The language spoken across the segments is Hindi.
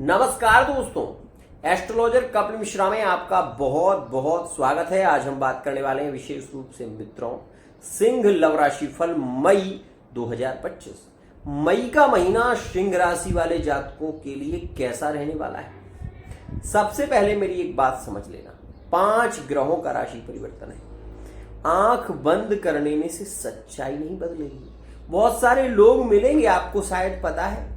नमस्कार दोस्तों, एस्ट्रोलॉजर कपिल मिश्रा में आपका बहुत बहुत स्वागत है। आज हम बात करने वाले हैं विशेष रूप से मित्रों सिंह लव राशि फल मई 2025। मई का महीना सिंह राशि वाले जातकों के लिए कैसा रहने वाला है। सबसे पहले मेरी एक बात समझ लेना, 5 ग्रहों का राशि परिवर्तन है। आंख बंद करने में से सच्चाई नहीं बदलेगी। बहुत सारे लोग मिलेंगे, आपको शायद पता है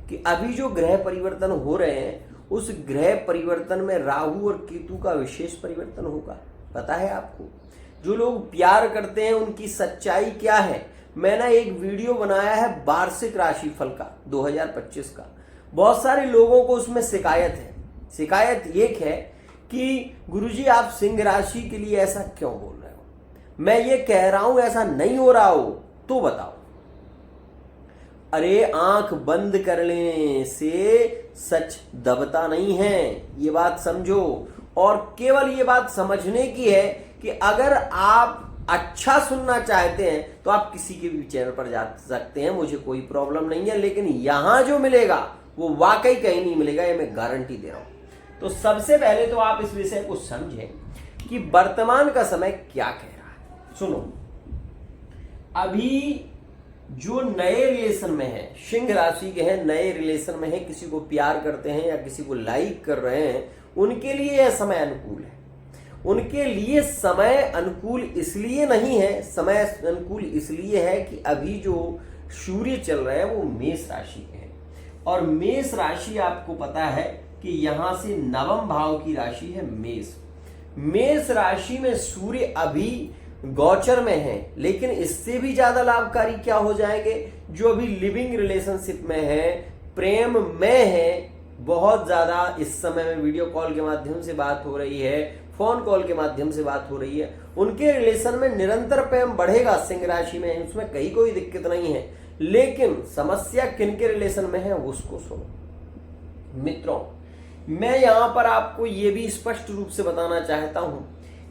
कि अभी जो ग्रह परिवर्तन हो रहे हैं उस ग्रह परिवर्तन में राहु और केतु का विशेष परिवर्तन होगा। पता है आपको? जो लोग प्यार करते हैं उनकी सच्चाई क्या है। मैंने एक वीडियो बनाया है वार्षिक राशिफल का 2025 का। बहुत सारे लोगों को उसमें शिकायत है। शिकायत एक है कि गुरुजी आप सिंह राशि के लिए ऐसा क्यों बोल रहे हो। मैं ये कह रहा हूं ऐसा नहीं हो रहा हो तो बताओ। अरे आंख बंद कर लेने से सच दबता नहीं है, ये बात समझो। और केवल ये बात समझने की है कि अगर आप अच्छा सुनना चाहते हैं तो आप किसी के भी चैनल पर जा सकते हैं, मुझे कोई प्रॉब्लम नहीं है। लेकिन यहां जो मिलेगा वो वाकई कहीं नहीं मिलेगा, ये मैं गारंटी दे रहा हूं। तो सबसे पहले तो आप इस विषय को समझें कि वर्तमान का समय क्या कह रहा है। सुनो, अभी जो नए रिलेशन में है, सिंह राशि के हैं, नए रिलेशन में है, किसी को प्यार करते हैं या किसी को लाइक कर रहे हैं, उनके लिए यह समय अनुकूल है। उनके लिए समय अनुकूल इसलिए नहीं है, समय अनुकूल इसलिए है कि अभी जो सूर्य चल रहे हैं वो मेष राशि के हैं। और मेष राशि आपको पता है कि यहां से नवम भाव की राशि है मेष। मेष राशि में सूर्य अभी गोचर में है, लेकिन इससे भी ज्यादा लाभकारी क्या हो जाएंगे जो अभी लिविंग रिलेशनशिप में है, प्रेम में है। बहुत ज्यादा इस समय में वीडियो कॉल के माध्यम से बात हो रही है, फोन कॉल के माध्यम से बात हो रही है, उनके रिलेशन में निरंतर प्रेम बढ़ेगा सिंह राशि में, उसमें कहीं कोई दिक्कत नहीं है। लेकिन समस्या किनके रिलेशन में है उसको सुनो मित्रों। मैं यहां पर आपको यह भी स्पष्ट रूप से बताना चाहता हूं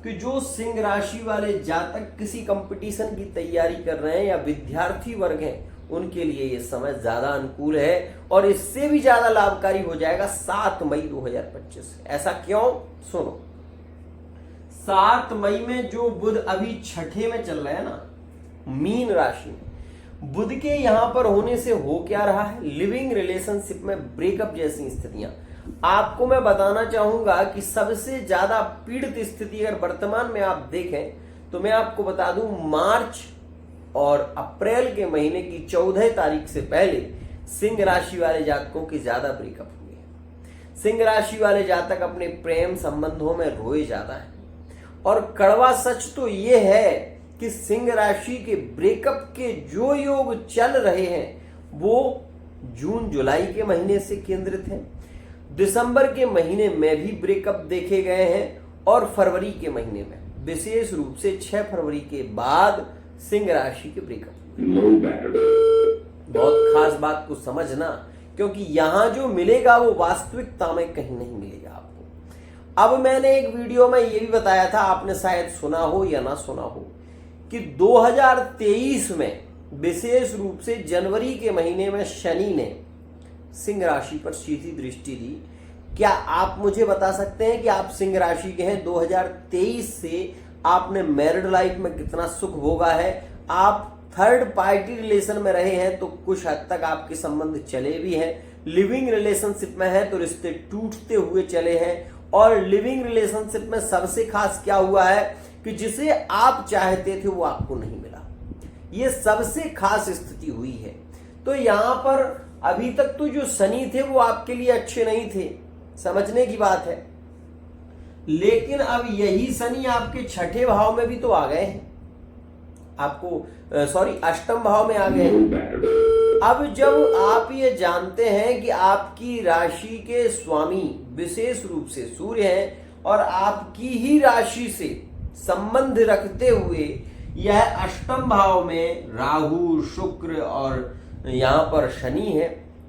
कि जो सिंह राशि वाले जातक किसी कंपटीशन की तैयारी कर रहे हैं या विद्यार्थी वर्ग हैं, उनके लिए यह समय ज्यादा अनुकूल है और इससे भी ज्यादा लाभकारी हो जाएगा 7 मई 2025। ऐसा क्यों? सुनो, 7 मई में जो बुध अभी छठे में चल रहे हैं ना, मीन राशि में, बुध के यहां पर होने से हो क्या रहा है, लिविंग रिलेशनशिप में ब्रेकअप जैसी स्थितियां। आपको मैं बताना चाहूंगा कि सबसे ज्यादा पीड़ित स्थिति अगर वर्तमान में आप देखें तो मैं आपको बता दूं, मार्च और अप्रैल के महीने की 14 तारीख से पहले सिंह राशि वाले जातकों के ज्यादा ब्रेकअप हुए हैं। सिंह राशि वाले जातक अपने प्रेम संबंधों में रोए ज्यादा हैं। और कड़वा सच तो यह है कि सिंह राशि के ब्रेकअप के जो योग चल रहे हैं वो जून जुलाई के महीने से केंद्रित है। दिसंबर के महीने में भी ब्रेकअप देखे गए हैं और फरवरी के महीने में, विशेष रूप से 6 फरवरी के बाद सिंह राशि के ब्रेकअप। बहुत खास बात को समझना, क्योंकि यहां जो मिलेगा वो वास्तविकता में कहीं नहीं मिलेगा आपको। अब मैंने एक वीडियो में ये भी बताया था, आपने शायद सुना हो या ना सुना हो, कि 2023 में विशेष रूप से जनवरी के महीने में शनि ने सिंह राशि पर सीधी दृष्टि दी। क्या आप मुझे बता सकते हैं कि आप सिंह राशि के हैं, 2023 से आपने मैरिड लाइफ में कितना सुख भोगा है? आप थर्ड पार्टी रिलेशन में रहे हैं तो कुछ हद तक आपके संबंध चले भी हैं, लिविंग रिलेशनशिप में है तो रिश्ते टूटते हुए चले हैं। और लिविंग रिलेशनशिप में सबसे खास क्या हुआ है कि जिसे आप चाहते थे वो आपको नहीं मिला। ये सबसे खास स्थिति हुई है। तो यहां पर अभी तक तो जो शनि थे वो आपके लिए अच्छे नहीं थे, समझने की बात है। लेकिन अब यही शनि आपके छठे भाव में भी तो आ गए हैं, आपको अष्टम भाव में आ गए हैं। अब जब आप ये जानते हैं कि आपकी राशि के स्वामी विशेष रूप से सूर्य हैं और आपकी ही राशि से संबंध रखते हुए यह अष्टम भाव में राहु, शुक्र और यहां पर शनि है,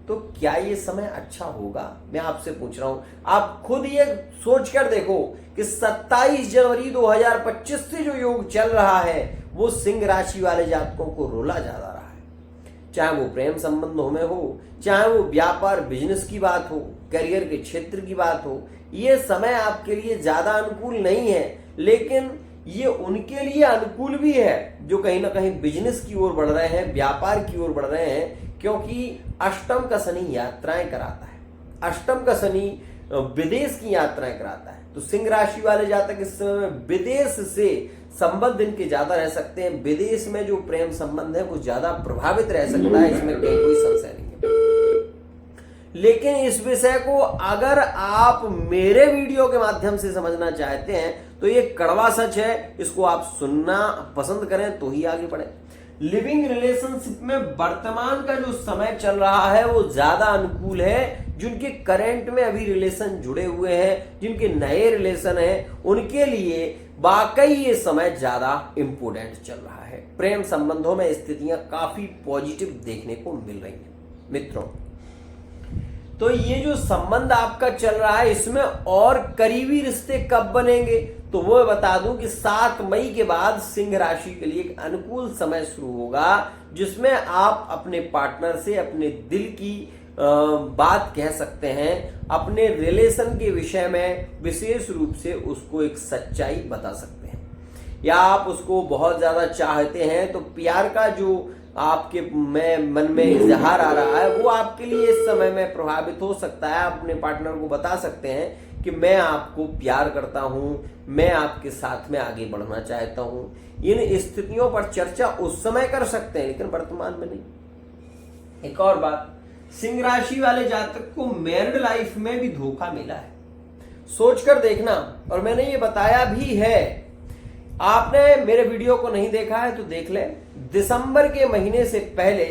तो क्या ये समय अच्छा होगा? मैं आपसे पूछ रहा हूं। आप खुद ये सोच कर देखो कि 27 जनवरी 2025 से जो योग चल रहा है वो सिंह राशि वाले जातकों को रोला जा रहा है। चाहे वो प्रेम संबंधों में हो, चाहे वो व्यापार बिजनेस की बात हो, करियर के क्षेत्र की बात हो, ये समय आपके लिए ज्यादा अनुकूल नहीं है। लेकिन ये उनके लिए अनुकूल भी है जो कहीं ना कहीं बिजनेस की ओर बढ़ रहे हैं, व्यापार की ओर बढ़ रहे हैं, क्योंकि अष्टम का शनि यात्राएं कराता है। अष्टम का शनि विदेश की यात्राएं कराता है। तो सिंह राशि वाले जातक इस समय में विदेश से संबंध इनके ज्यादा रह सकते हैं। विदेश में जो प्रेम संबंध है वो ज्यादा प्रभावित रह सकता है, इसमें कहीं कोई संशय नहीं है। लेकिन इस विषय को अगर आप मेरे वीडियो के माध्यम से समझना चाहते हैं तो ये कड़वा सच है, इसको आप सुनना पसंद करें तो ही आगे बढ़े। लिविंग रिलेशनशिप में वर्तमान का जो समय चल रहा है वो ज्यादा अनुकूल है। जिनके करंट में अभी रिलेशन जुड़े हुए हैं, जिनके नए रिलेशन हैं, उनके लिए वाकई ये समय ज्यादा इंपोर्टेंट चल रहा है। प्रेम संबंधों में स्थितियां काफी पॉजिटिव देखने को मिल रही हैं मित्रों। तो ये जो संबंध आपका चल रहा है इसमें और करीबी रिश्ते कब बनेंगे तो वो बता दूं कि 7 मई के बाद सिंह राशि के लिए एक अनुकूल समय शुरू होगा, जिसमें आप अपने पार्टनर से अपने दिल की बात कह सकते हैं, अपने रिलेशन के विषय में विशेष रूप से उसको एक सच्चाई बता सकते हैं। या आप उसको बहुत ज्यादा चाहते हैं तो प्यार का जो आपके मन में इजहार आ रहा है वो आपके लिए इस समय में प्रभावित हो सकता है। आप अपने पार्टनर को बता सकते हैं कि मैं आपको प्यार करता हूं, मैं आपके साथ में आगे बढ़ना चाहता हूं। इन स्थितियों पर चर्चा उस समय कर सकते हैं लेकिन वर्तमान में नहीं। एक और बात, सिंह राशि वाले जातक को मैरिड लाइफ में भी धोखा मिला है, सोचकर देखना। और मैंने ये बताया भी है, आपने मेरे वीडियो को नहीं देखा है तो देख ले। दिसंबर के महीने से पहले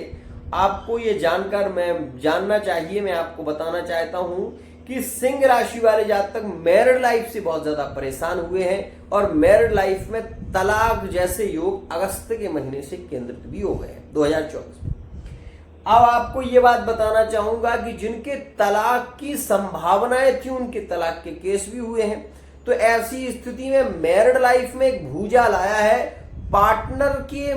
आपको ये जानकर मैं जानना चाहिए, मैं आपको बताना चाहता हूं कि सिंह राशि वाले जातक मैरिड लाइफ से बहुत ज्यादा परेशान हुए हैं और मैरिड लाइफ में तलाक जैसे योग अगस्त के महीने से केंद्रित भी हो गए हैं 2024 में। अब आपको ये बात बताना चाहूंगा कि जिनके तलाक की संभावनाएं थी उनके तलाक के केस भी हुए हैं। तो ऐसी स्थिति में मैरिड लाइफ में एक भूचाल आया है। पार्टनर के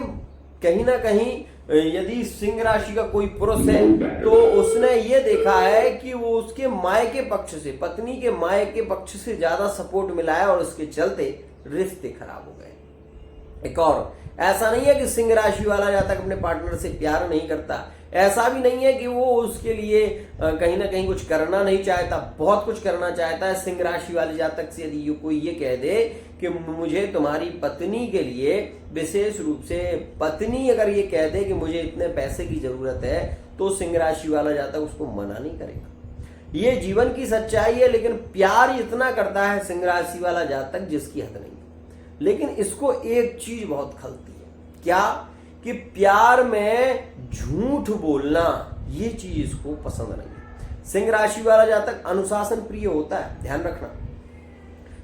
कहीं ना कहीं यदि सिंह राशि का कोई पुरुष है तो उसने ये देखा है कि वो उसके मायके पक्ष से, पत्नी के मायके पक्ष से ज्यादा सपोर्ट मिला है और उसके चलते रिश्ते खराब हो गए। एक और, ऐसा नहीं है कि सिंह राशि वाला जातक अपने पार्टनर से प्यार नहीं करता, ऐसा भी नहीं है कि वो उसके लिए कहीं ना कहीं कुछ करना नहीं चाहता, बहुत कुछ करना चाहता है। सिंह राशि वाले जातक से यदि कोई ये कह दे कि मुझे तुम्हारी पत्नी के लिए, विशेष रूप से पत्नी अगर ये कह दे कि मुझे इतने पैसे की जरूरत है तो सिंह राशि वाला जातक उसको मना नहीं करेगा। ये जीवन की सच्चाई है। लेकिन प्यार इतना करता है सिंह राशि वाला जातक जिसकी हद नहीं। लेकिन इसको एक चीज बहुत खलती है, क्या कि प्यार में झूठ बोलना, ये चीज इसको पसंद नहीं है। सिंह राशि वाला जातक अनुशासन प्रिय होता है, ध्यान रखना।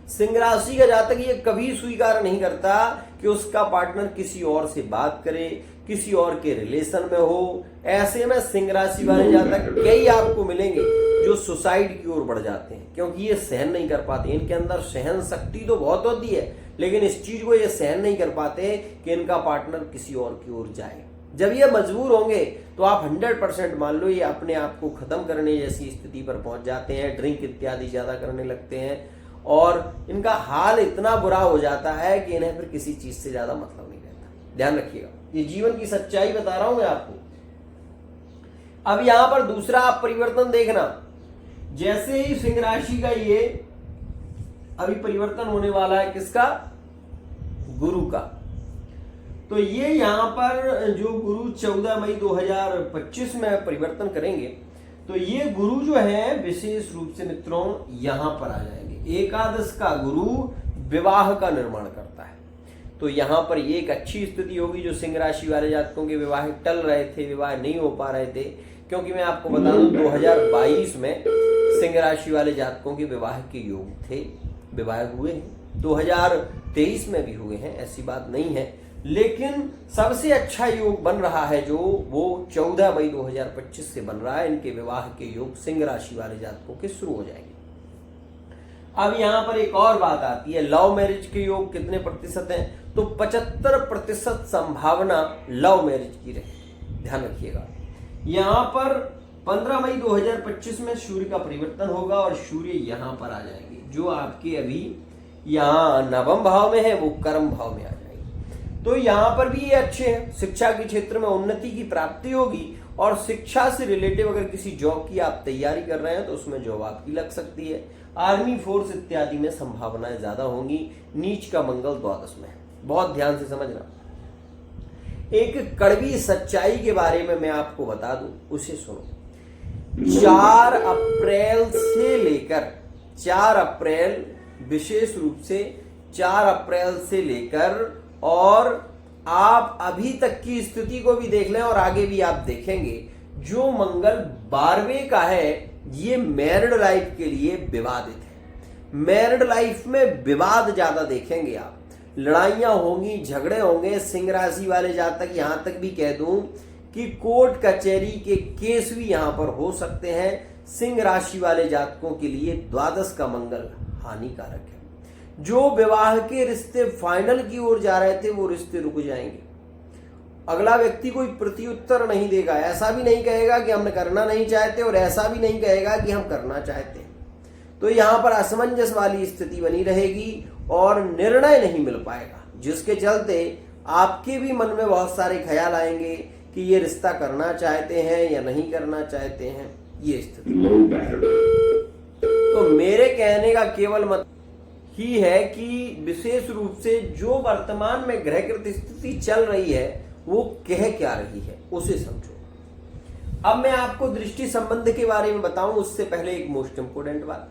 सिंह राशि का जातक ये कभी स्वीकार नहीं करता कि उसका पार्टनर किसी और से बात करे, किसी और के रिलेशन में हो। ऐसे में सिंह राशि वाले जातक कई आपको मिलेंगे जो सुसाइड की ओर बढ़ जाते हैं, क्योंकि ये सहन नहीं कर पाते। इनके अंदर सहन शक्ति तो बहुत होती है लेकिन इस चीज को ये सहन नहीं कर पाते कि इनका पार्टनर किसी और की ओर जाए। जब ये मजबूर होंगे तो आप 100% मान लो ये अपने आप को खत्म करने जैसी स्थिति पर पहुंच जाते हैं, ड्रिंक इत्यादि ज्यादा करने लगते हैं और इनका हाल इतना बुरा हो जाता है कि इन्हें फिर किसी चीज से ज्यादा मतलब नहीं रहता। ध्यान रखिएगा, ये जीवन की सच्चाई बता रहा हूं मैं आपको। अब यहां पर दूसरा आप परिवर्तन देखना, जैसे ही सिंह राशि का ये अभी परिवर्तन होने वाला है, किसका? गुरु का। तो ये यहां पर जो गुरु 14 मई 2025 में परिवर्तन करेंगे तो ये गुरु जो है विशेष रूप से मित्रों यहां पर आ जाएंगे। एकादश का गुरु विवाह का निर्माण करता है, तो यहां पर ये एक अच्छी स्थिति होगी। जो सिंह राशि वाले जातकों के विवाह टल रहे थे, विवाह नहीं हो पा रहे थे, क्योंकि मैं आपको बता दूं 2022 में सिंह राशि वाले जातकों के विवाह के योग थे, विवाह हुए हैं। 2023 में भी हुए हैं, ऐसी बात नहीं है। लेकिन सबसे अच्छा योग बन रहा है जो वो 14 मई 2025 से बन रहा है। इनके विवाह के योग सिंह राशि वाले जातकों के शुरू हो जाएंगे। अब यहां पर एक और बात आती है, लव मैरिज के योग कितने प्रतिशत हैं? तो 75% संभावना लव मैरिज की रहे, ध्यान रखिएगा। यहां पर 15 मई 2025 में सूर्य का परिवर्तन होगा और सूर्य यहां पर आ जाएंगे, जो आपके अभी यहाँ नवम भाव में है वो कर्म भाव में आ जाएंगे। तो यहाँ पर भी ये अच्छे हैं, शिक्षा के क्षेत्र में उन्नति की प्राप्ति होगी और शिक्षा से रिलेटिव अगर किसी जॉब की आप तैयारी कर रहे हैं तो उसमें जॉब आपकी लग सकती है। आर्मी फोर्स इत्यादि में संभावनाएं ज्यादा होंगी। नीच का मंगल द्वादश में है, बहुत ध्यान से समझना। एक कड़वी सच्चाई के बारे में मैं आपको बता दूं, उसे सुनो। 4 अप्रैल से लेकर 4 अप्रैल विशेष रूप से 4 अप्रैल से लेकर और आप अभी तक की स्थिति को भी देख लें और आगे भी आप देखेंगे, जो मंगल 12वें का है ये मैरिड लाइफ के लिए विवादित है। मैरिड लाइफ में विवाद ज्यादा देखेंगे आप, लड़ाइयां होंगी, झगड़े होंगे। सिंह राशि वाले जातक, यहां तक भी कह दूं कि कोर्ट कचहरी के केस भी यहां पर हो सकते हैं। सिंह राशि वाले जातकों के लिए द्वादश का मंगल हानिकारक है। जो विवाह के रिश्ते फाइनल की ओर जा रहे थे वो रिश्ते रुक जाएंगे। अगला व्यक्ति कोई प्रत्युत्तर नहीं देगा, ऐसा भी नहीं कहेगा कि हम करना नहीं चाहते और ऐसा भी नहीं कहेगा कि हम करना चाहते। तो यहां पर असमंजस वाली स्थिति बनी रहेगी और निर्णय नहीं मिल पाएगा, जिसके चलते आपके भी मन में बहुत सारे ख्याल आएंगे कि ये रिश्ता करना चाहते हैं या नहीं करना चाहते हैं, ये स्थिति। तो मेरे कहने का केवल मत ही है कि विशेष रूप से जो वर्तमान में ग्रहकृत स्थिति चल रही है वो कह क्या रही है उसे समझो। अब मैं आपको दृष्टि संबंध के बारे में बताऊं उससे पहले एक मोस्ट इंपोर्टेंट बात,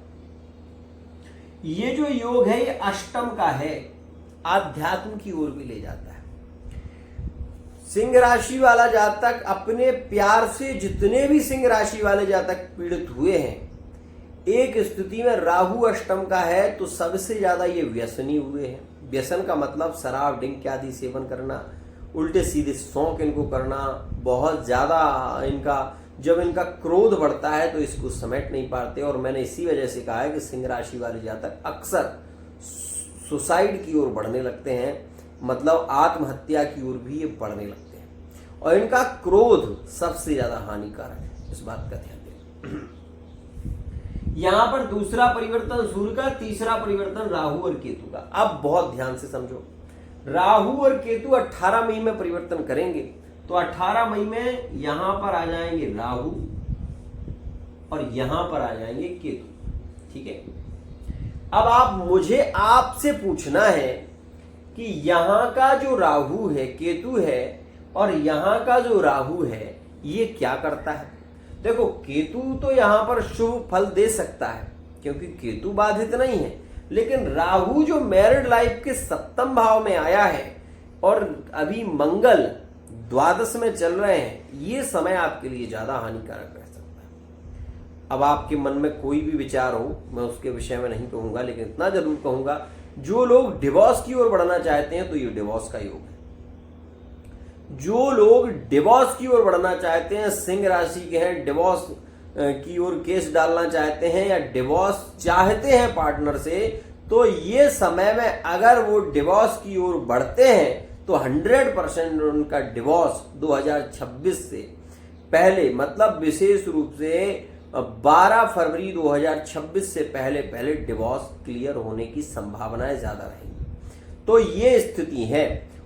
ये जो योग है ये अष्टम का है, आध्यात्म की ओर भी ले जाता है। सिंह राशि वाला जातक अपने प्यार से जितने भी सिंह राशि वाले जातक पीड़ित हुए हैं, एक स्थिति में राहु अष्टम का है तो सबसे ज्यादा ये व्यसनी हुए हैं। व्यसन का मतलब शराब ड्रिंक आदि सेवन करना, उल्टे सीधे शौक इनको करना, बहुत ज्यादा इनका जब इनका क्रोध बढ़ता है तो इसको समेट नहीं पाते। और मैंने इसी वजह से कहा है कि सिंह राशि वाले जातक अक्सर सुसाइड की ओर बढ़ने लगते हैं, मतलब आत्महत्या की ओर भी ये बढ़ने लगते हैं। और इनका क्रोध सबसे ज्यादा हानिकारक है, इस बात का ध्यान दें। यहां पर दूसरा परिवर्तन सूर्य का, तीसरा परिवर्तन राहु और केतु का। अब बहुत ध्यान से समझो, राहु और केतु 18 मई में परिवर्तन करेंगे तो 18 मई में यहां पर आ जाएंगे राहु और यहां पर आ जाएंगे केतु, ठीक है। अब मुझे आपसे पूछना है कि यहां का जो राहु है, केतु है, और यहां का जो राहु है ये क्या करता है। देखो, केतु तो यहां पर शुभ फल दे सकता है क्योंकि केतु बाधित नहीं है, लेकिन राहु जो मैरिड लाइफ के 7वें भाव में आया है और अभी मंगल द्वादश में चल रहे हैं, ये समय आपके लिए ज्यादा हानिकारक रह सकता है। अब आपके मन में कोई भी विचार हो, मैं उसके विषय में नहीं कहूंगा, लेकिन इतना जरूर कहूंगा, जो लोग डिवोर्स की ओर बढ़ना चाहते हैं तो ये डिवोर्स का योग है। जो लोग डिवोर्स की ओर बढ़ना चाहते हैं, सिंह राशि के हैं, डिवोर्स की ओर केस डालना चाहते हैं या डिवोर्स चाहते हैं पार्टनर से, तो ये समय में अगर वो डिवोर्स की ओर बढ़ते हैं तो 100% उनका डिवोर्स 2026 से पहले, मतलब विशेष रूप से 12 फरवरी 2026 से पहले पहले डिवोर्स क्लियर होने की संभावनाएं ज्यादा रहेंगी। तो ये स्थिति है।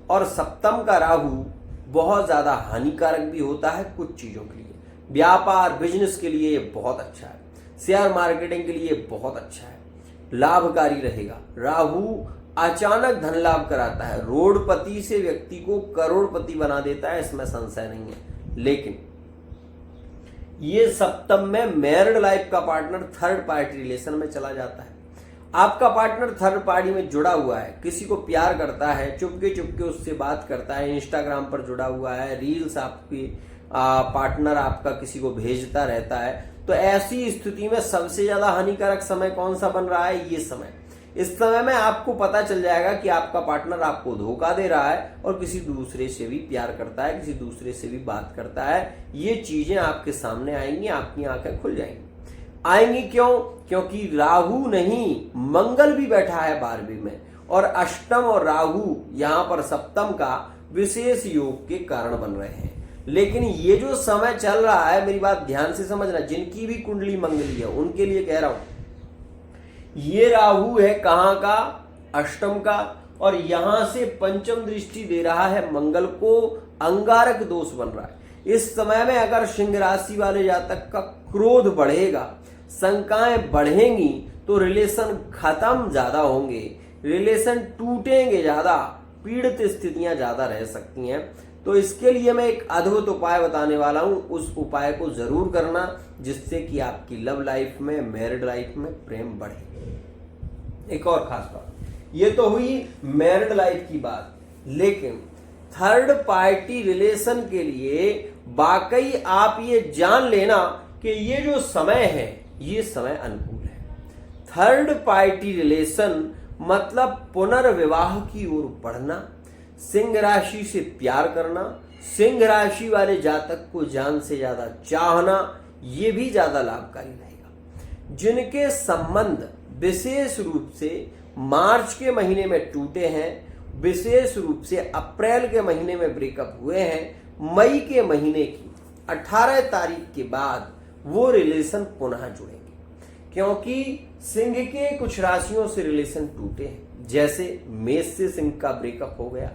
और 7वें का राहु बहुत ज्यादा हानिकारक भी होता है कुछ चीजों के लिए। व्यापार बिजनेस के लिए बहुत अच्छा है, शेयर मार्केटिंग के लिए बहुत अच्छा है, लाभकारी रहेगा। राहु अचानक धन लाभ कराता है, रोडपति से व्यक्ति को करोड़पति बना देता है, इसमें संशय नहीं है। लेकिन ये 7वें में मैरिड लाइफ का पार्टनर थर्ड पार्टी रिलेशन में चला जाता है। आपका पार्टनर थर्ड पार्टी में जुड़ा हुआ है, किसी को प्यार करता है, चुपके चुपके उससे बात करता है, इंस्टाग्राम पर जुड़ा हुआ है, रील्स आपकी पार्टनर आपका किसी को भेजता रहता है। तो ऐसी स्थिति में सबसे ज्यादा हानिकारक समय कौन सा बन रहा है, ये समय। इस समय में आपको पता चल जाएगा कि आपका पार्टनर आपको धोखा दे रहा है और किसी दूसरे से भी प्यार करता है, किसी दूसरे से भी बात करता है। ये चीजें आपके सामने आएंगी, आपकी आंखें खुल जाएंगी। आएंगी क्यों? क्योंकि राहु नहीं, मंगल भी बैठा है 12वीं में, और अष्टम और राहु यहां पर 7वें का विशेष योग के कारण बन रहे हैं। लेकिन ये जो समय चल रहा है, मेरी बात ध्यान से समझना, जिनकी भी कुंडली मंगली है उनके लिए कह रहा हूं। ये राहु है कहां का? अष्टम का, और यहां से पंचम दृष्टि दे रहा है मंगल को, अंगारक दोष बन रहा है। इस समय में अगर सिंह राशि वाले जातक का क्रोध बढ़ेगा, शंकाएं बढ़ेंगी, तो रिलेशन खत्म ज्यादा होंगे, रिलेशन टूटेंगे ज्यादा, पीड़ित स्थितियां ज्यादा रह सकती हैं। तो इसके लिए मैं एक अद्भुत उपाय बताने वाला हूं, उस उपाय को जरूर करना, जिससे कि आपकी लव लाइफ में, मैरिड लाइफ में प्रेम बढ़े। एक और खास बात, ये तो हुई मैरिड लाइफ की बात, लेकिन थर्ड पार्टी रिलेशन के लिए वाकई आप ये जान लेना कि ये जो समय है, ये समय अनुकूल है। थर्ड पार्टी रिलेशन मतलब पुनर्विवाह की ओर बढ़ना, सिंह राशि से प्यार करना, सिंह राशि वाले जातक को जान से ज्यादा चाहना, ये भी ज्यादा लाभकारी रहेगा। जिनके संबंध विशेष रूप से मार्च के महीने में टूटे हैं, विशेष रूप से अप्रैल के महीने में ब्रेकअप हुए हैं, मई के महीने की 18 तारीख के बाद वो रिलेशन पुनः जुड़ेंगे, क्योंकि सिंह के कुछ राशियों से रिलेशन टूटे हैं। जैसे मेष से सिंह का ब्रेकअप हो गया,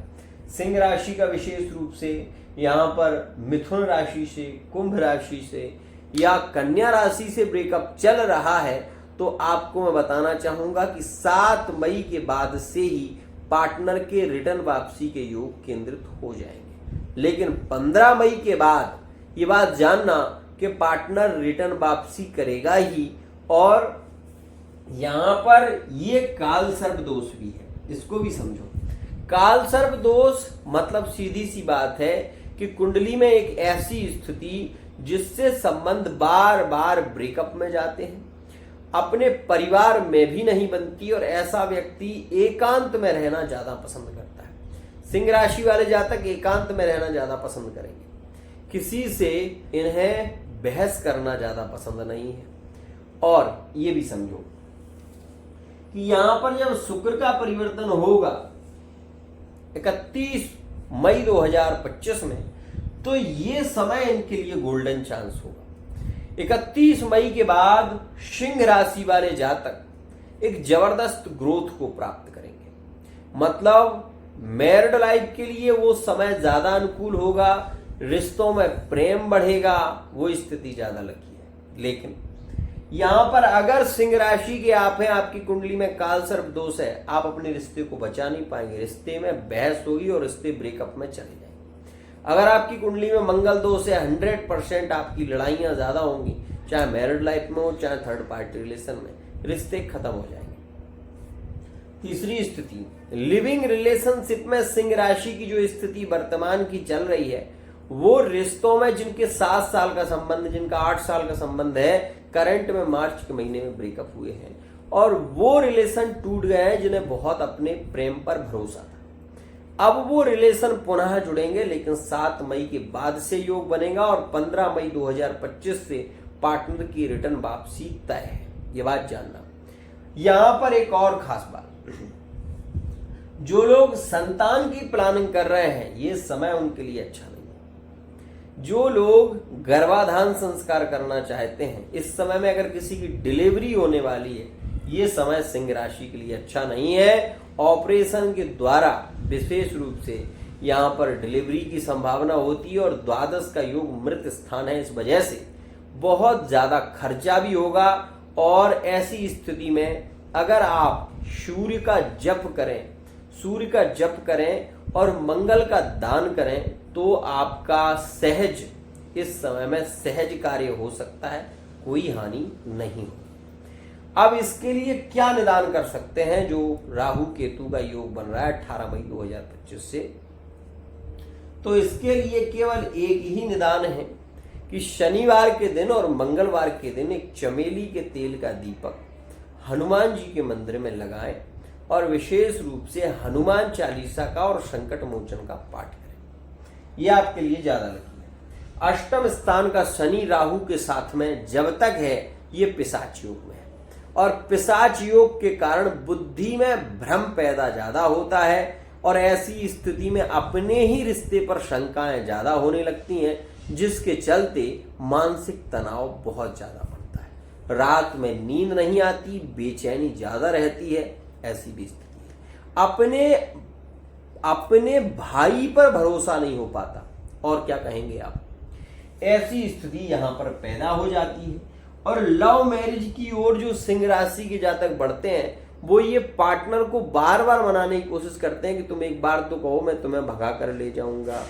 सिंह राशि का विशेष रूप से यहाँ पर मिथुन राशि से, कुंभ राशि से या कन्या राशि से ब्रेकअप चल रहा है, तो आपको मैं बताना चाहूंगा कि 7 मई के बाद से ही पार्टनर के रिटर्न वापसी के योग केंद्रित हो जाएंगे। लेकिन 15 मई के बाद ये बात जानना कि पार्टनर रिटर्न वापसी करेगा ही, और यहां पर ये काल सर्प दोष भी है, इसको भी समझो। काल सर्प दोष मतलब सीधी सी बात है कि कुंडली में एक ऐसी स्थिति जिससे संबंध बार बार ब्रेकअप में जाते हैं, अपने परिवार में भी नहीं बनती, और ऐसा व्यक्ति एकांत में रहना ज्यादा पसंद करता है। सिंह राशि वाले जातक एकांत में रहना ज्यादा पसंद करेंगे, किसी से इन्हें बहस करना ज्यादा पसंद नहीं है। और ये भी समझो कि यहां पर जब शुक्र का परिवर्तन होगा 31 मई 2025 में, तो ये समय इनके लिए गोल्डन चांस होगा। 31 मई के बाद सिंह राशि वाले जातक एक जबरदस्त ग्रोथ को प्राप्त करेंगे। मतलब मैरिड लाइफ के लिए वो समय ज्यादा अनुकूल होगा, रिश्तों में प्रेम बढ़ेगा, वो स्थिति ज्यादा लगी है। लेकिन यहां पर अगर सिंह राशि के आप हैं, आपकी कुंडली में काल सर्प दोष है, आप अपने रिश्ते को बचा नहीं पाएंगे, रिश्ते में बहस होगी और रिश्ते ब्रेकअप में चले जाएंगे। अगर आपकी कुंडली में मंगल दोष है, 100% आपकी लड़ाइयां ज्यादा होंगी, चाहे मैरिड लाइफ में हो चाहे थर्ड पार्टी रिलेशन में, रिश्ते खत्म हो जाएंगे। तीसरी स्थिति, लिविंग रिलेशनशिप में सिंह राशि की जो स्थिति वर्तमान की चल रही है, वो रिश्तों में जिनके 7 साल का संबंध, जिनका 8 साल का संबंध है, करंट में मार्च के महीने में ब्रेकअप हुए हैं, और वो रिलेशन टूट गए हैं जिन्हें बहुत अपने प्रेम पर भरोसा था। अब वो रिलेशन पुनः जुड़ेंगे, लेकिन 7 मई के बाद से योग बनेगा, और 15 मई 2025 से पार्टनर की रिटर्न वापसी तय है। ये बात जानना। यहां पर एक और खास बात, जो लोग संतान की प्लानिंग कर रहे हैं, ये समय उनके लिए अच्छा नहीं है। जो लोग गर्भाधान संस्कार करना चाहते हैं, इस समय में अगर किसी की डिलीवरी होने वाली है, ये समय सिंह राशि के लिए अच्छा नहीं है। ऑपरेशन के द्वारा विशेष रूप से यहाँ पर डिलीवरी की संभावना होती है, और द्वादश का योग मृत स्थान है, इस वजह से बहुत ज्यादा खर्चा भी होगा। और ऐसी स्थिति में अगर आप सूर्य का जप करें और मंगल का दान करें, तो आपका सहज, इस समय में सहज कार्य हो सकता है, कोई हानि नहीं हो। अब इसके लिए क्या निदान कर सकते हैं? जो राहु केतु का योग बन रहा है 18 मई 2025 से, तो इसके लिए केवल एक ही निदान है कि शनिवार के दिन और मंगलवार के दिन एक चमेली के तेल का दीपक हनुमान जी के मंदिर में लगाएं, और विशेष रूप से हनुमान चालीसा का और संकट मोचन का पाठ करें। यह आपके लिए ज्यादा लकी है। अष्टम स्थान का शनि राहु के साथ में जब तक है, ये पिशाच योग में है, और पिशाच योग के कारण बुद्धि में भ्रम पैदा ज्यादा होता है, और ऐसी स्थिति में अपने ही रिश्ते पर शंकाएं ज्यादा होने लगती हैं, जिसके चलते मानसिक तनाव बहुत ज्यादा बढ़ता है। रात में नींद नहीं आती, बेचैनी ज्यादा रहती है, ऐसी भी स्थिति है। अपने भाई पर भरोसा नहीं हो पाता, और क्या कहेंगे आप। ऐसी स्थिति यहां पर पैदा हो जाती है। और लव मैरिज की ओर जो सिंह राशि के जातक बढ़ते हैं, वो ये पार्टनर को बार बार मनाने की कोशिश करते हैं कि तुम एक बार तो कहो, मैं तुम्हें भगा कर ले जाऊंगा,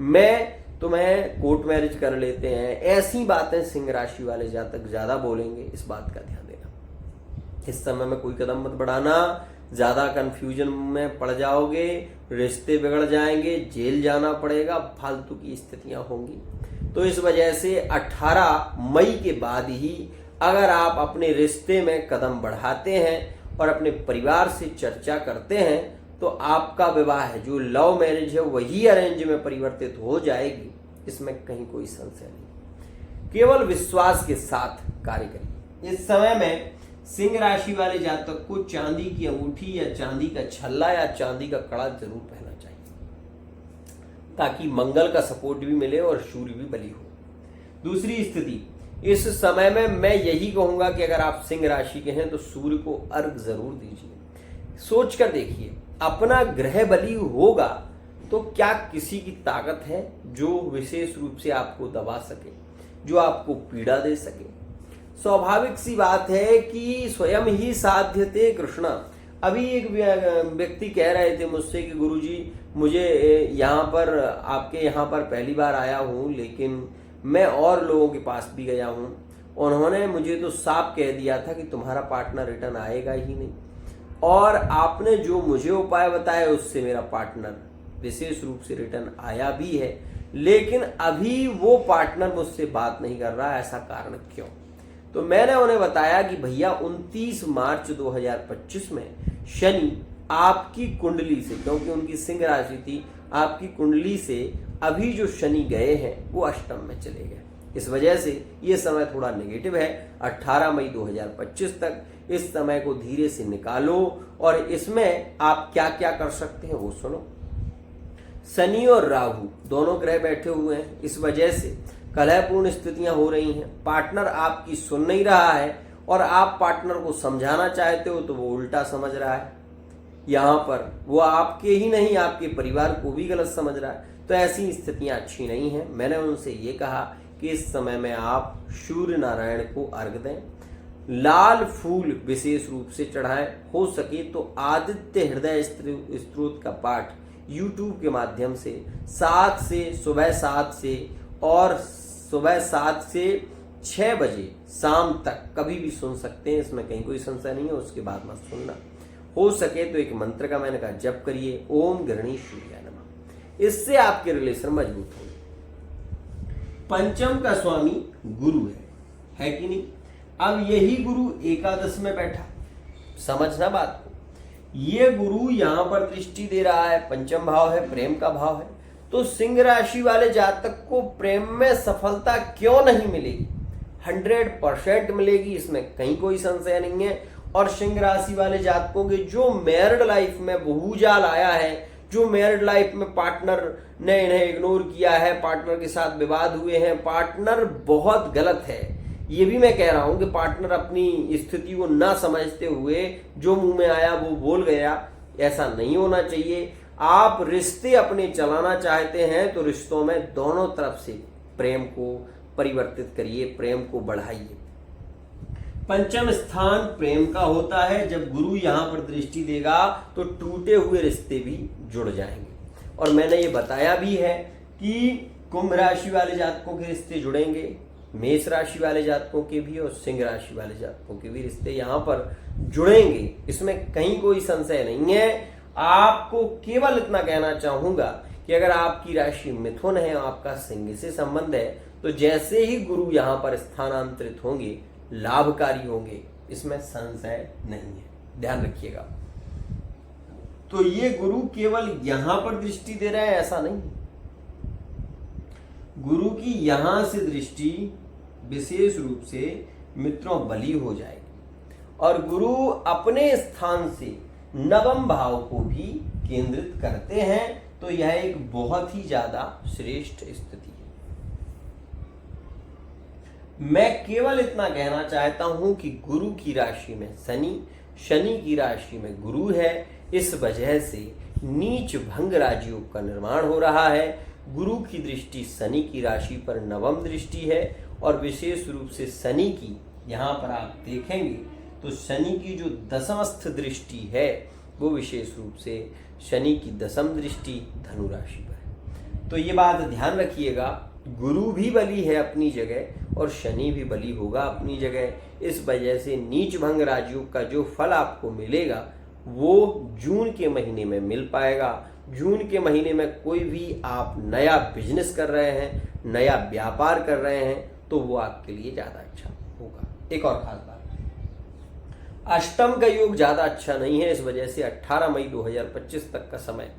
मैं तुम्हें कोर्ट मैरिज कर लेते हैं। ऐसी बातें सिंह राशि वाले जातक ज्यादा बोलेंगे, इस बात का ध्यान देना। इस समय में कोई कदम मत बढ़ाना, ज्यादा कंफ्यूजन में पड़ जाओगे, रिश्ते बिगड़ जाएंगे, जेल जाना पड़ेगा, फालतू की स्थितियां होंगी। तो इस वजह से 18 मई के बाद ही अगर आप अपने रिश्ते में कदम बढ़ाते हैं और अपने परिवार से चर्चा करते हैं, तो आपका विवाह है जो लव मैरिज है वही अरेंज में परिवर्तित हो जाएगी, इसमें कहीं कोई संशय नहीं। केवल विश्वास के साथ कार्य करिए। इस समय में सिंह राशि वाले जातक को चांदी की अंगूठी या चांदी का छल्ला या चांदी का कड़ा जरूर पहनना चाहिए, ताकि मंगल का सपोर्ट भी मिले और सूर्य भी बली हो। दूसरी स्थिति, इस समय में मैं यही कहूंगा कि अगर आप सिंह राशि के हैं तो सूर्य को अर्घ जरूर दीजिए। सोच कर देखिए, अपना ग्रह बली होगा तो क्या किसी की ताकत है जो विशेष रूप से आपको दबा सके, जो आपको पीड़ा दे सके। स्वाभाविक सी बात है कि स्वयं ही साध्यते कृष्णा। अभी एक व्यक्ति कह रहे थे मुझसे कि गुरुजी, मुझे यहाँ पर आपके यहाँ पर पहली बार आया हूँ, लेकिन मैं और लोगों के पास भी गया हूँ, उन्होंने मुझे तो साफ कह दिया था कि तुम्हारा पार्टनर रिटर्न आएगा ही नहीं, और आपने जो मुझे उपाय बताया उससे मेरा पार्टनर विशेष रूप से रिटर्न आया भी है, लेकिन अभी वो पार्टनर मुझसे बात नहीं कर रहा, ऐसा कारण क्यों। तो मैंने उन्हें बताया कि भैया 29 मार्च 2025 में शनि आपकी कुंडली से, क्योंकि उनकी सिंह राशि थी, आपकी कुंडली से अभी जो शनि गए हैं वो अष्टम में चले गए। इस वजह से ये समय थोड़ा नेगेटिव है। 18 मई 2025 तक इस समय को धीरे से निकालो, और इसमें आप क्या क्या कर सकते हैं वो सुनो। शनि और राहु दोनों ग्रह बैठे हुए हैं, इस वजह से कलहपूर्ण स्थितियां हो रही हैं। पार्टनर आपकी सुन नहीं रहा है, और आप पार्टनर को समझाना चाहते हो तो वो उल्टा समझ रहा है। यहाँ पर वो आपके ही नहीं, आपके परिवार को भी गलत समझ रहा है। तो ऐसी स्थितियां अच्छी नहीं हैं। मैंने उनसे ये कहा कि इस समय में आप सूर्य नारायण को अर्घ दें, लाल फूल विशेष रूप से चढ़ाएं, हो सके तो आदित्य हृदय स्तोत्र का पाठ YouTube के माध्यम से सुबह 7 से और सुबह 7 से 6 बजे शाम तक कभी भी सुन सकते हैं, इसमें कहीं कोई संशय नहीं है। उसके बाद मत सुनना। हो सके तो एक मंत्र का मैंने कहा जप करिए, ओम गृहणी सूर्याय नमः। इससे आपके रिलेशन मजबूत होंगे। पंचम का स्वामी गुरु है कि नहीं। अब यही गुरु एकादश में बैठा, समझना बात को। ये गुरु यहां पर दृष्टि दे रहा है, पंचम भाव है, प्रेम का भाव है। तो सिंह राशि वाले जातक को प्रेम में सफलता क्यों नहीं मिलेगी? 100% मिलेगी, इसमें कहीं कोई संशय नहीं है। और सिंह राशि वाले जातकों के जो मैरिड लाइफ में बहुजाल आया है, जो मैरिड लाइफ में पार्टनर ने इन्हें इग्नोर किया है, पार्टनर के साथ विवाद हुए हैं, पार्टनर बहुत गलत है, ये भी मैं कह रहा हूं कि पार्टनर अपनी स्थिति को ना समझते हुए जो मुंह में आया वो बोल गया, ऐसा नहीं होना चाहिए। आप रिश्ते अपने चलाना चाहते हैं तो रिश्तों में दोनों तरफ से प्रेम को परिवर्तित करिए, प्रेम को बढ़ाइए। पंचम स्थान प्रेम का होता है। जब गुरु यहां पर दृष्टि देगा तो टूटे हुए रिश्ते भी जुड़ जाएंगे। और मैंने ये बताया भी है कि कुंभ राशि वाले जातकों के रिश्ते जुड़ेंगे, मेष राशि वाले जातकों के भी और सिंह राशि वाले जातकों के भी रिश्ते यहां पर जुड़ेंगे, इसमें कहीं कोई संशय नहीं है। आपको केवल इतना कहना चाहूंगा कि अगर आपकी राशि मिथुन है, आपका सिंह से संबंध है, तो जैसे ही गुरु यहां पर स्थानांतरित होंगे लाभकारी होंगे, इसमें संशय नहीं है, ध्यान रखिएगा। तो ये गुरु केवल यहां पर दृष्टि दे रहा है ऐसा नहीं, गुरु की यहां से दृष्टि विशेष रूप से मित्रों बली हो जाएगी। और गुरु अपने स्थान से नवम भाव को भी केंद्रित करते हैं तो यह एक बहुत ही ज्यादा श्रेष्ठ स्थिति है। मैं केवल इतना कहना चाहता हूं कि गुरु की राशि में शनि, शनि की राशि में गुरु है, इस वजह से नीच भंग राजयोग का निर्माण हो रहा है। गुरु की दृष्टि शनि की राशि पर नवम दृष्टि है और विशेष रूप से शनि की, यहाँ पर आप देखेंगे तो शनि की जो दशमस्थ दृष्टि है वो विशेष रूप से शनि की दशम दृष्टि धनु राशि पर है। तो ये बात ध्यान रखिएगा, गुरु भी बली है अपनी जगह और शनि भी बली होगा अपनी जगह। इस वजह से नीच भंग राजयोग का जो फल आपको मिलेगा वो जून के महीने में मिल पाएगा। जून के महीने में कोई भी आप नया बिजनेस कर रहे हैं, नया व्यापार कर रहे हैं तो वो आपके लिए ज्यादा अच्छा होगा। एक और खास बात, अष्टम का योग ज्यादा अच्छा नहीं है, इस वजह से 18 मई 2025 तक का समय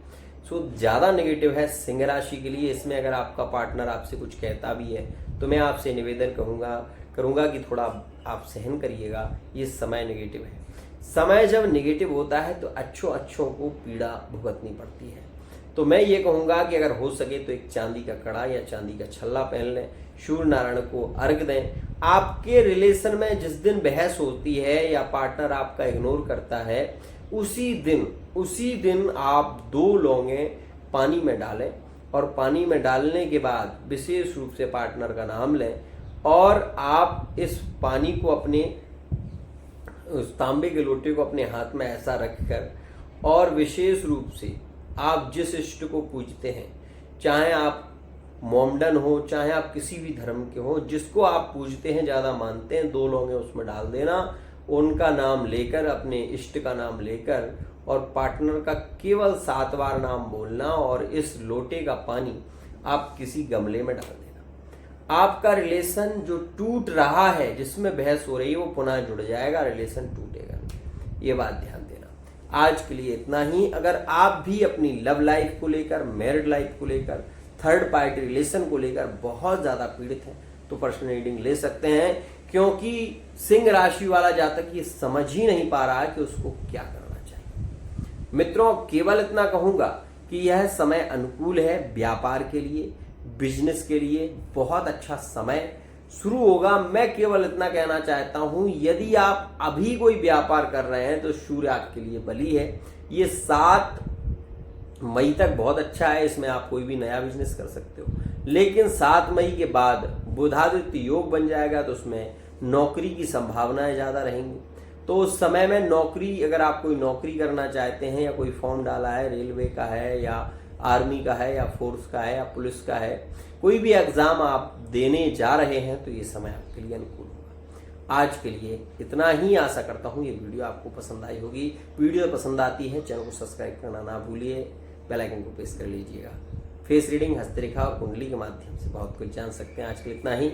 ज्यादा नेगेटिव है सिंह राशि के लिए। इसमें अगर आपका पार्टनर आपसे कुछ कहता भी है तो मैं आपसे निवेदन करूंगा कि थोड़ा आप सहन करिएगा, ये समय नेगेटिव है। समय जब नेगेटिव होता है तो अच्छों को पीड़ा भुगतनी पड़ती है। तो मैं ये कहूंगा कि अगर हो सके तो एक चांदी का कड़ा या चांदी का छल्ला पहन लें, सूर्य नारायण को अर्घ दें। आपके रिलेशन में जिस दिन बहस होती है या पार्टनर आपका इग्नोर करता है, उसी दिन आप 2 लौंगे पानी में डालें और पानी में डालने के बाद विशेष रूप से पार्टनर का नाम लें और आप इस पानी को अपने उस तांबे के लोटे को अपने हाथ में ऐसा रखकर और विशेष रूप से आप जिस इष्ट को पूजते हैं, चाहे आप मोमडन हो, चाहे आप किसी भी धर्म के हो, जिसको आप पूजते हैं, ज्यादा मानते हैं, 2 लौंगे उसमें डाल देना, उनका नाम लेकर, अपने इष्ट का नाम लेकर और पार्टनर का केवल 7 बार नाम बोलना और इस लोटे का पानी आप किसी गमले में डाल देना। आपका रिलेशन जो टूट रहा है, जिसमें बहस हो रही है, वो पुनः जुड़ जाएगा, रिलेशन टूटेगा। ये बात ध्यान देना। आज के लिए इतना ही। अगर आप भी अपनी लव लाइफ को लेकर, मैरिड लाइफ को लेकर, थर्ड पार्टी रिलेशन को लेकर बहुत ज्यादा पीड़ित हैं तो पर्सनल रीडिंग ले सकते हैं, क्योंकि सिंह राशि वाला जातक ये समझ ही नहीं पा रहा है कि उसको क्या करना चाहिए। मित्रों, केवल इतना कहूंगा कि यह समय अनुकूल है व्यापार के लिए, बिजनेस के लिए बहुत अच्छा समय शुरू होगा। मैं केवल इतना कहना चाहता हूं, यदि आप अभी कोई व्यापार कर रहे हैं तो सूर्य आपके लिए बली है। ये 7 मई तक बहुत अच्छा है, इसमें आप कोई भी नया बिजनेस कर सकते हो। लेकिन 7 मई के बाद बुधादित्य योग बन जाएगा तो उसमें नौकरी की संभावनाएं ज्यादा रहेंगी। तो उस समय में नौकरी, अगर आप कोई नौकरी करना चाहते हैं या कोई फॉर्म डाला है, रेलवे का है या आर्मी का है या फोर्स का है या पुलिस का है, कोई भी एग्जाम आप देने जा रहे हैं तो ये समय आपके लिए अनुकूल होगा। आज के लिए इतना ही। आशा करता हूँ ये वीडियो आपको पसंद आई होगी। वीडियो पसंद आती है चैनल को सब्सक्राइब करना ना भूलिए, बेल आइकन को प्रेस कर लीजिएगा। फेस रीडिंग, हस्तरेखा और कुंडली के माध्यम से बहुत कुछ जान सकते हैं। आज के लिए इतना ही।